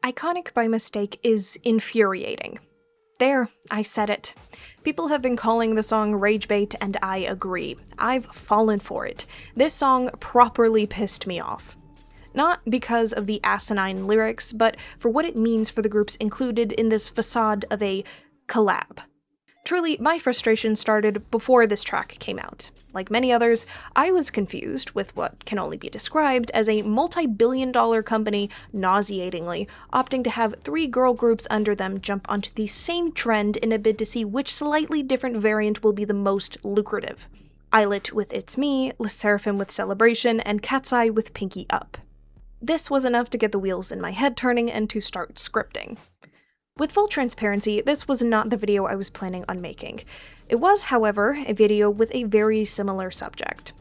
Iconic by mistake is infuriating. There, I said it. People have been calling the song rage bait, and I agree. I've fallen for it. This song properly pissed me off. Not because of the asinine lyrics, but for what it means for the groups included in this facade of a collab. Truly, my frustration started before this track came out. Like many others, I was confused with what can only be described as a multi-billion-dollar company nauseatingly opting to have 3 girl groups under them jump onto the same trend in a bid to see which slightly different variant will be the most lucrative. Islet with It's Me, LE SSERAFIM with Celebration, and Cat's Eye with Pinky Up. This was enough to get the wheels in my head turning and to start scripting. With full transparency, this was not the video I was planning on making. It was, however, a video with a very similar subject.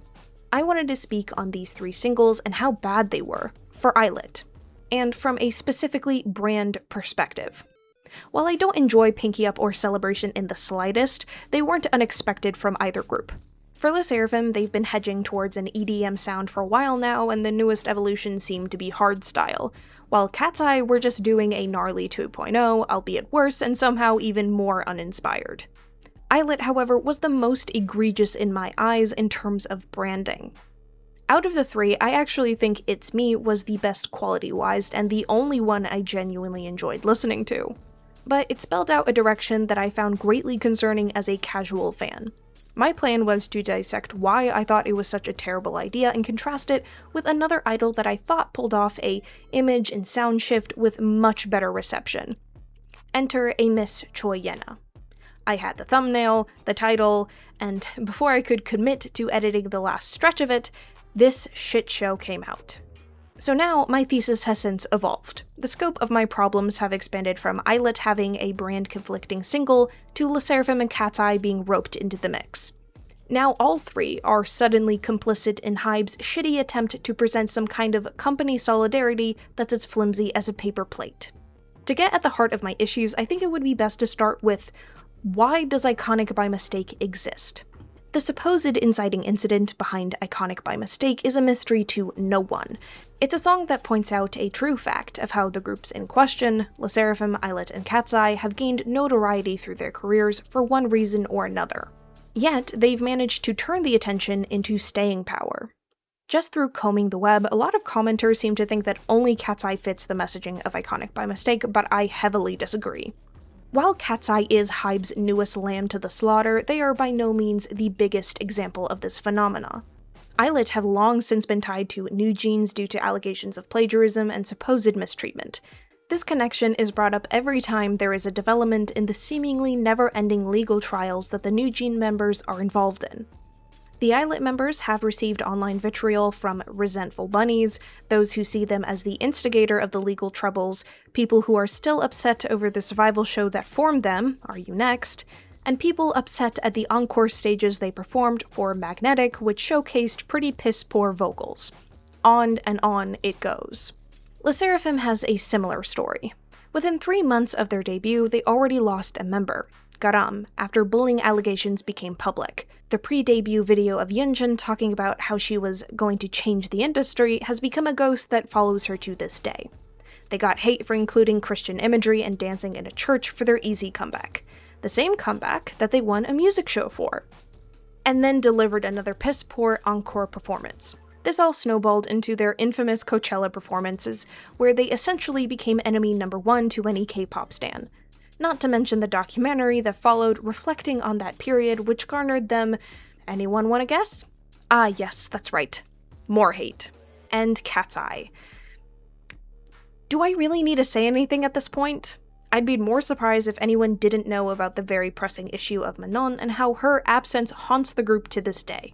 I wanted to speak on these 3 singles and how bad they were, for Islet, and from a specifically brand perspective. While I don't enjoy Pinky Up or Celebration in the slightest, they weren't unexpected from either group. For LE SSERAFIM, they've been hedging towards an EDM sound for a while now, and the newest evolution seemed to be hardstyle, while Cat's Eye were just doing a gnarly 2.0, albeit worse and somehow even more uninspired. Islet, however, was the most egregious in my eyes in terms of branding. Out of the 3, I actually think It's Me was the best quality-wise and the only one I genuinely enjoyed listening to. But it spelled out a direction that I found greatly concerning as a casual fan. My plan was to dissect why I thought it was such a terrible idea and contrast it with another idol that I thought pulled off a image and sound shift with much better reception. Enter a Miss Choi Yena. I had the thumbnail, the title, and before I could commit to editing the last stretch of it, this shit show came out. So now, my thesis has since evolved. The scope of my problems have expanded from Islet having a brand-conflicting single to LE SSERAFIM and Cat's Eye being roped into the mix. Now all 3 are suddenly complicit in Hybe's shitty attempt to present some kind of company solidarity that's as flimsy as a paper plate. To get at the heart of my issues, I think it would be best to start with, why does Iconic by Mistake exist? The supposed inciting incident behind Iconic by Mistake is a mystery to no one. It's a song that points out a true fact of how the groups in question, LE SSERAFIM, Islet, and Cat's Eye, have gained notoriety through their careers for one reason or another. Yet, they've managed to turn the attention into staying power. Just through combing the web, a lot of commenters seem to think that only Cat's Eye fits the messaging of Iconic by Mistake, but I heavily disagree. While Cat's Eye is Hybe's newest lamb to the slaughter, they are by no means the biggest example of this phenomena. Islet have long since been tied to New Jeans due to allegations of plagiarism and supposed mistreatment. This connection is brought up every time there is a development in the seemingly never-ending legal trials that the New Jeans members are involved in. The Islet members have received online vitriol from resentful bunnies, those who see them as the instigator of the legal troubles, people who are still upset over the survival show that formed them, Are You Next?, and people upset at the encore stages they performed for Magnetic, which showcased pretty piss-poor vocals. On and on it goes. LE SSERAFIM has a similar story. Within 3 months of their debut, they already lost a member, Garam, after bullying allegations became public. The pre-debut video of Yunjin talking about how she was going to change the industry has become a ghost that follows her to this day. They got hate for including Christian imagery and dancing in a church for their easy comeback. The same comeback that they won a music show for. And then delivered another piss-poor encore performance. This all snowballed into their infamous Coachella performances, where they essentially became enemy number 1 to any K-pop stan. Not to mention the documentary that followed reflecting on that period, which garnered them, anyone wanna guess? Ah yes, that's right, more hate. And Cat's Eye. Do I really need to say anything at this point? I'd be more surprised if anyone didn't know about the very pressing issue of Manon and how her absence haunts the group to this day.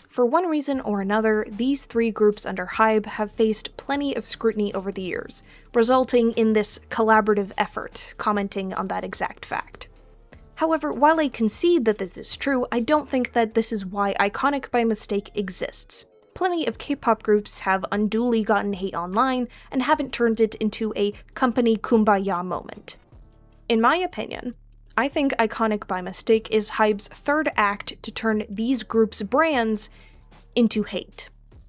For one reason or another, these 3 groups under Hybe have faced plenty of scrutiny over the years, resulting in this collaborative effort, commenting on that exact fact. However, while I concede that this is true, I don't think that this is why Iconic by Mistake exists. Plenty of K-pop groups have unduly gotten hate online and haven't turned it into a company kumbaya moment. In my opinion, I think Iconic by Mistake is Hybe's 3rd act to turn these groups' brands into hate.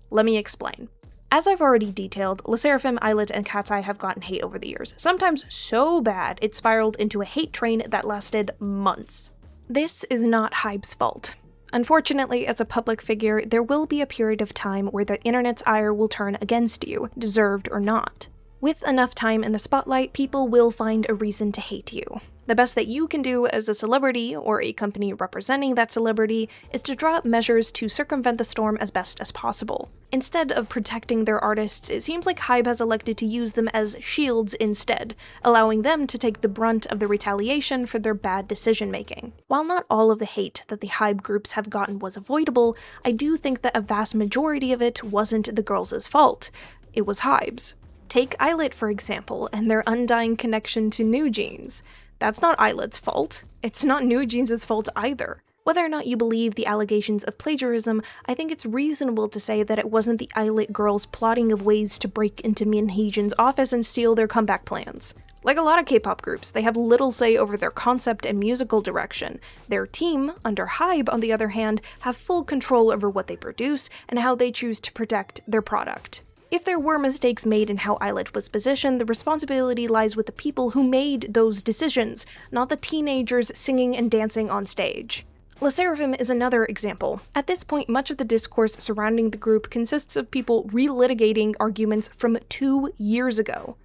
Let me explain. As I've already detailed, LE SSERAFIM, Islet, and Cat's Eye have gotten hate over the years, sometimes so bad it spiraled into a hate train that lasted months. This is not Hybe's fault. Unfortunately, as a public figure, there will be a period of time where the internet's ire will turn against you, deserved or not. With enough time in the spotlight, people will find a reason to hate you. The best that you can do as a celebrity, or a company representing that celebrity, is to draw up measures to circumvent the storm as best as possible. Instead of protecting their artists, it seems like Hybe has elected to use them as shields instead, allowing them to take the brunt of the retaliation for their bad decision-making. While not all of the hate that the Hybe groups have gotten was avoidable, I do think that a vast majority of it wasn't the girls' fault. It was Hybe's. Take Islet, for example, and their undying connection to New Jeans. That's not Islet's fault. It's not New Jeans' fault either. Whether or not you believe the allegations of plagiarism, I think it's reasonable to say that it wasn't the Islet girls plotting of ways to break into Minheejin's office and steal their comeback plans. Like a lot of K-pop groups, they have little say over their concept and musical direction. Their team, under Hybe, on the other hand, have full control over what they produce and how they choose to protect their product. If there were mistakes made in how Islet was positioned, the responsibility lies with the people who made those decisions, not the teenagers singing and dancing on stage. LE SSERAFIM is another example. At this point, much of the discourse surrounding the group consists of people relitigating arguments from 2 years ago.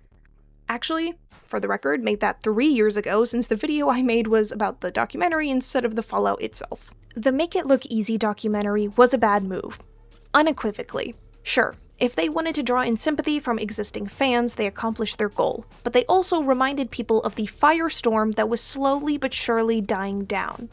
Actually, for the record, made that 3 years ago, since the video I made was about the documentary instead of the fallout itself. The Make It Look Easy documentary was a bad move. Unequivocally. Sure, if they wanted to draw in sympathy from existing fans, they accomplished their goal, but they also reminded people of the firestorm that was slowly but surely dying down.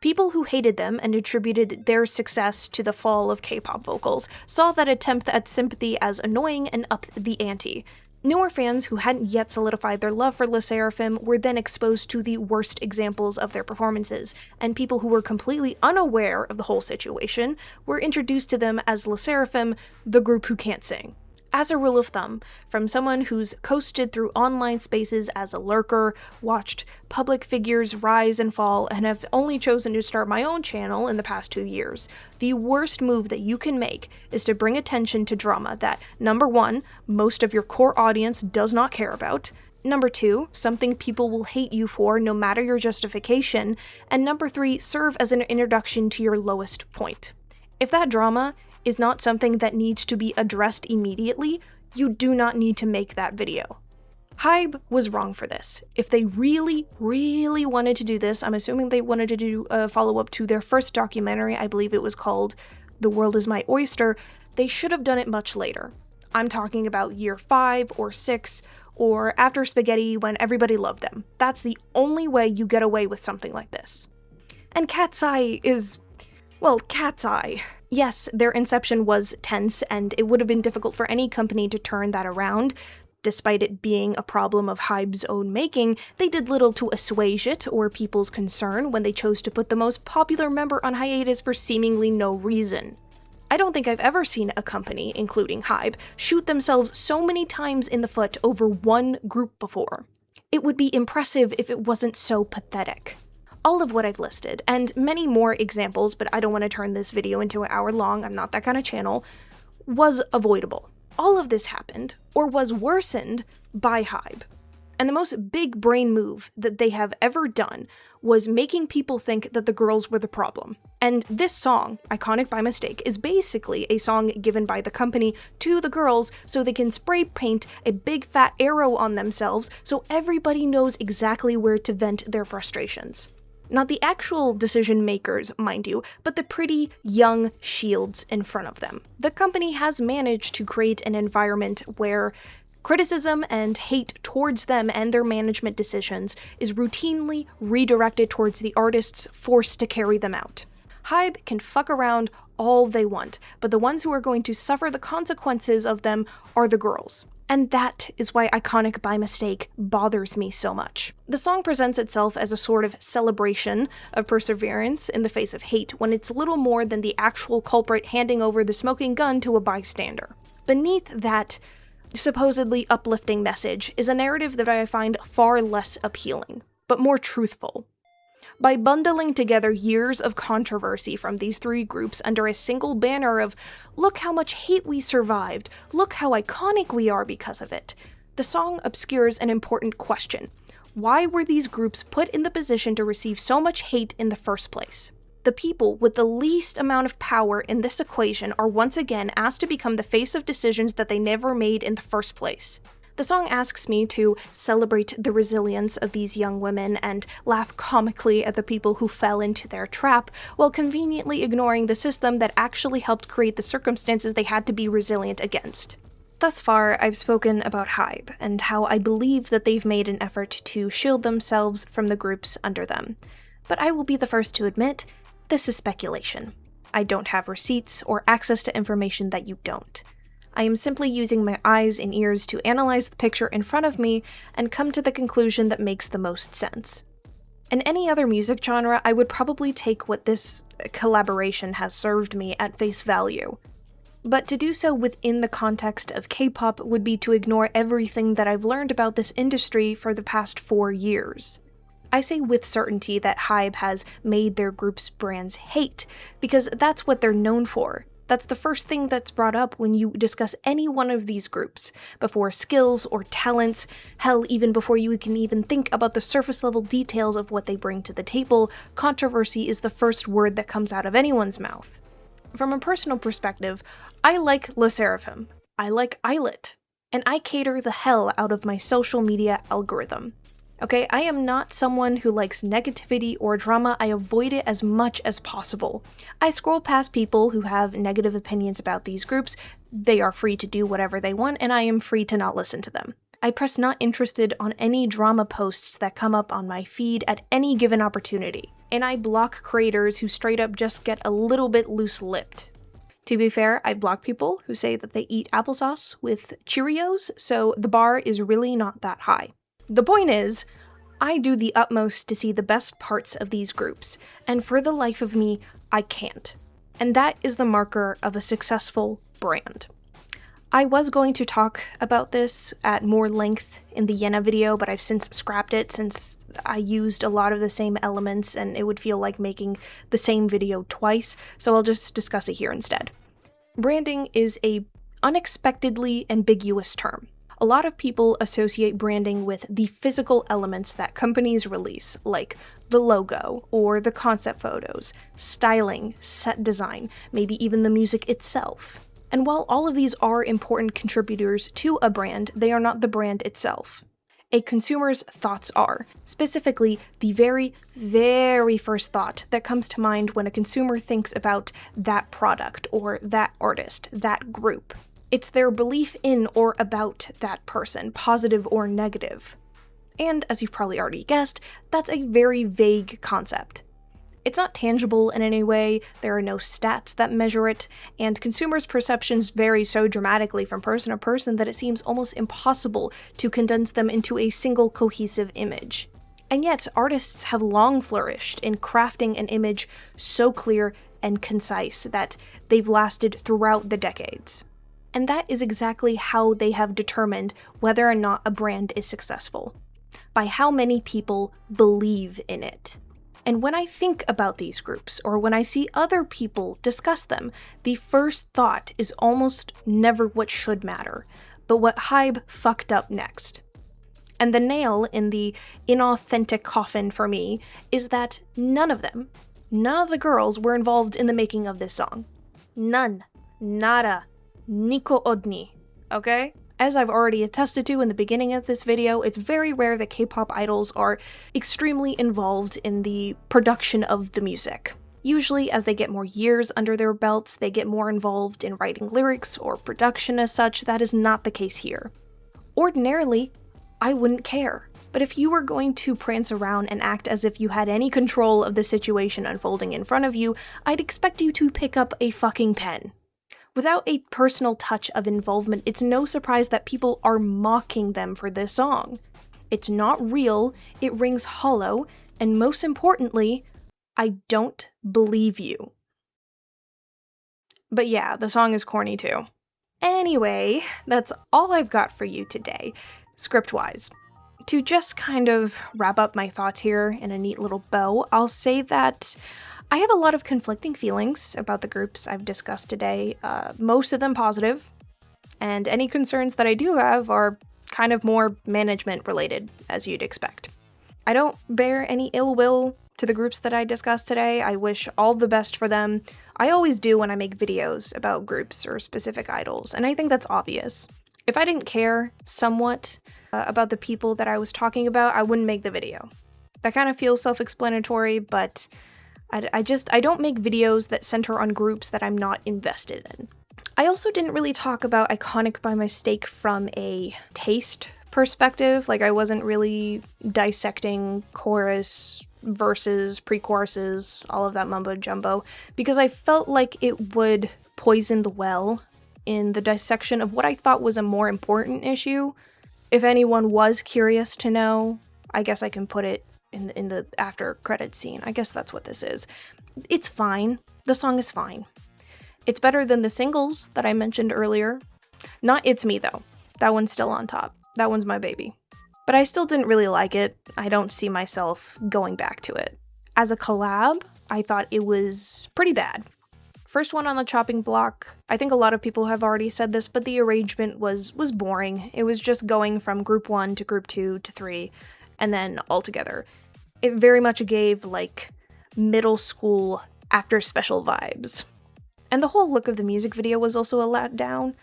People who hated them and attributed their success to the fall of K-pop vocals saw that attempt at sympathy as annoying and upped the ante. Newer fans who hadn't yet solidified their love for LE SSERAFIM were then exposed to the worst examples of their performances, and people who were completely unaware of the whole situation were introduced to them as LE SSERAFIM, the group who can't sing. As a rule of thumb, from someone who's coasted through online spaces as a lurker, watched public figures rise and fall, and have only chosen to start my own channel in the past 2 years, the worst move that you can make is to bring attention to drama that, number 1, most of your core audience does not care about, number 2, something people will hate you for no matter your justification, and number 3, serve as an introduction to your lowest point. If that drama is not something that needs to be addressed immediately, you do not need to make that video. Hybe was wrong for this. If they really, really wanted to do this, I'm assuming they wanted to do a follow-up to their first documentary, I believe it was called The World Is My Oyster, they should have done it much later. I'm talking about year 5 or 6, or after Spaghetti when everybody loved them. That's the only way you get away with something like this. And Cat's Eye is, well, Cat's Eye. Yes, their inception was tense, and it would have been difficult for any company to turn that around. Despite it being a problem of Hybe's own making, they did little to assuage it or people's concern when they chose to put the most popular member on hiatus for seemingly no reason. I don't think I've ever seen a company, including Hybe, shoot themselves so many times in the foot over one group before. It would be impressive if it wasn't so pathetic. All of what I've listed, and many more examples, but I don't want to turn this video into an hour long, I'm not that kind of channel, was avoidable. All of this happened, or was worsened, by Hybe. And the most big brain move that they have ever done was making people think that the girls were the problem. And this song, Iconic by Mistake, is basically a song given by the company to the girls so they can spray paint a big fat arrow on themselves so everybody knows exactly where to vent their frustrations. Not the actual decision makers, mind you, but the pretty young shields in front of them. The company has managed to create an environment where criticism and hate towards them and their management decisions is routinely redirected towards the artists forced to carry them out. Hybe can fuck around all they want, but the ones who are going to suffer the consequences of them are the girls. And that is why Iconic by Mistake bothers me so much. The song presents itself as a sort of celebration of perseverance in the face of hate when it's little more than the actual culprit handing over the smoking gun to a bystander. Beneath that supposedly uplifting message is a narrative that I find far less appealing, but more truthful. By bundling together years of controversy from these three groups under a single banner of, look how much hate we survived, look how iconic we are because of it, the song obscures an important question. Why were these groups put in the position to receive so much hate in the first place? The people with the least amount of power in this equation are once again asked to become the face of decisions that they never made in the first place. The song asks me to celebrate the resilience of these young women and laugh comically at the people who fell into their trap, while conveniently ignoring the system that actually helped create the circumstances they had to be resilient against. Thus far, I've spoken about Hybe, and how I believe that they've made an effort to shield themselves from the groups under them. But I will be the first to admit, this is speculation. I don't have receipts or access to information that you don't. I am simply using my eyes and ears to analyze the picture in front of me and come to the conclusion that makes the most sense. In any other music genre, I would probably take what this collaboration has served me at face value. But to do so within the context of K-pop would be to ignore everything that I've learned about this industry for the past 4 years. I say with certainty that Hybe has made their group's brands hate, because that's what they're known for. That's the first thing that's brought up when you discuss any one of these groups, before skills or talents, hell, even before you can even think about the surface level details of what they bring to the table, controversy is the first word that comes out of anyone's mouth. From a personal perspective, I like LE SSERAFIM, I like Islet, and I cater the hell out of my social media algorithm. Okay, I am not someone who likes negativity or drama. I avoid it as much as possible. I scroll past people who have negative opinions about these groups. They are free to do whatever they want, and I am free to not listen to them. I press not interested on any drama posts that come up on my feed at any given opportunity, and I block creators who straight up just get a little bit loose-lipped. To be fair, I block people who say that they eat applesauce with Cheerios, so the bar is really not that high. The point is, I do the utmost to see the best parts of these groups, and for the life of me, I can't. And that is the marker of a successful brand. I was going to talk about this at more length in the Yena video, but I've since scrapped it since I used a lot of the same elements and it would feel like making the same video twice, so I'll just discuss it here instead. Branding is a unexpectedly ambiguous term. A lot of people associate branding with the physical elements that companies release, like the logo or the concept photos, styling, set design, maybe even the music itself. And while all of these are important contributors to a brand, they are not the brand itself. A consumer's thoughts are, specifically the very, very first thought that comes to mind when a consumer thinks about that product or that artist, that group. It's their belief in or about that person, positive or negative. And, as you've probably already guessed, that's a very vague concept. It's not tangible in any way, there are no stats that measure it, and consumers' perceptions vary so dramatically from person to person that it seems almost impossible to condense them into a single cohesive image. And yet, artists have long flourished in crafting an image so clear and concise that they've lasted throughout the decades. And that is exactly how they have determined whether or not a brand is successful. By how many people believe in it. And when I think about these groups, or when I see other people discuss them, the first thought is almost never what should matter, but what Hybe fucked up next. And the nail in the inauthentic coffin for me is that none of the girls were involved in the making of this song. None. Nada. Niko odni. Okay? As I've already attested to in the beginning of this video, it's very rare that K-pop idols are extremely involved in the production of the music. Usually, as they get more years under their belts, they get more involved in writing lyrics or production as such. That is not the case here. Ordinarily, I wouldn't care. But if you were going to prance around and act as if you had any control of the situation unfolding in front of you, I'd expect you to pick up a fucking pen. Without a personal touch of involvement, it's no surprise that people are mocking them for this song. It's not real, it rings hollow, and most importantly, I don't believe you. But yeah, the song is corny too. Anyway, that's all I've got for you today, script-wise. To just kind of wrap up my thoughts here in a neat little bow, I'll say that I have a lot of conflicting feelings about the groups I've discussed today, most of them positive, and any concerns that I do have are kind of more management related, as you'd expect. I don't bear any ill will to the groups that I discussed today. I wish all the best for them. I always do when I make videos about groups or specific idols, and I think that's obvious. If I didn't care somewhat about the people that I was talking about, I wouldn't make the video. That kind of feels self-explanatory, but I don't make videos that center on groups that I'm not invested in. I also didn't really talk about Iconic by Mistake from a taste perspective. Like, I wasn't really dissecting chorus, verses, pre-choruses, all of that mumbo jumbo, because I felt like it would poison the well in the dissection of what I thought was a more important issue. If anyone was curious to know, I guess I can put it in the after credits scene. I guess that's what this is. It's fine. The song is fine. It's better than the singles that I mentioned earlier. Not It's Me, though. That one's still on top. That one's my baby. But I still didn't really like it. I don't see myself going back to it. As a collab, I thought it was pretty bad. First one on the chopping block, I think a lot of people have already said this, but the arrangement was boring. It was just going from group 1 to group 2 to 3, and then all together. It very much gave, like, middle school after special vibes. And the whole look of the music video was also a letdown.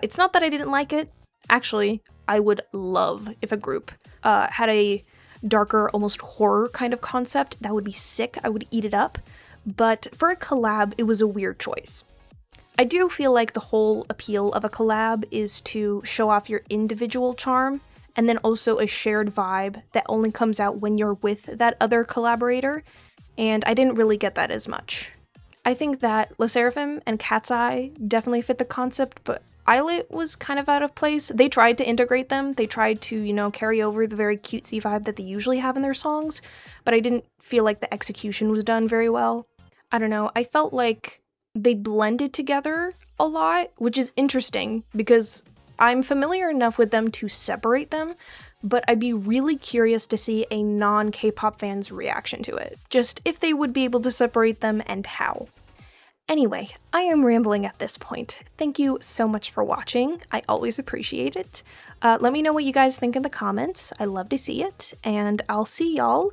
It's not that I didn't like it. Actually, I would love if a group had a darker, almost horror kind of concept. That would be sick. I would eat it up. But for a collab, it was a weird choice. I do feel like the whole appeal of a collab is to show off your individual charm, and then also a shared vibe that only comes out when you're with that other collaborator, and I didn't really get that as much. I think that Le Sserafim and Cat's Eye definitely fit the concept, but Islet was kind of out of place. They tried to integrate them. They tried to, carry over the very cutesy vibe that they usually have in their songs, but I didn't feel like the execution was done very well. I don't know, I felt like they blended together a lot, which is interesting because I'm familiar enough with them to separate them, but I'd be really curious to see a non-K-pop fan's reaction to it. Just if they would be able to separate them and how. Anyway, I am rambling at this point. Thank you so much for watching. I always appreciate it. Let me know what you guys think in the comments. I love to see it, and I'll see y'all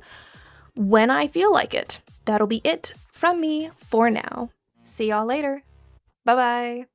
when I feel like it. That'll be it from me for now. See y'all later. Bye-bye.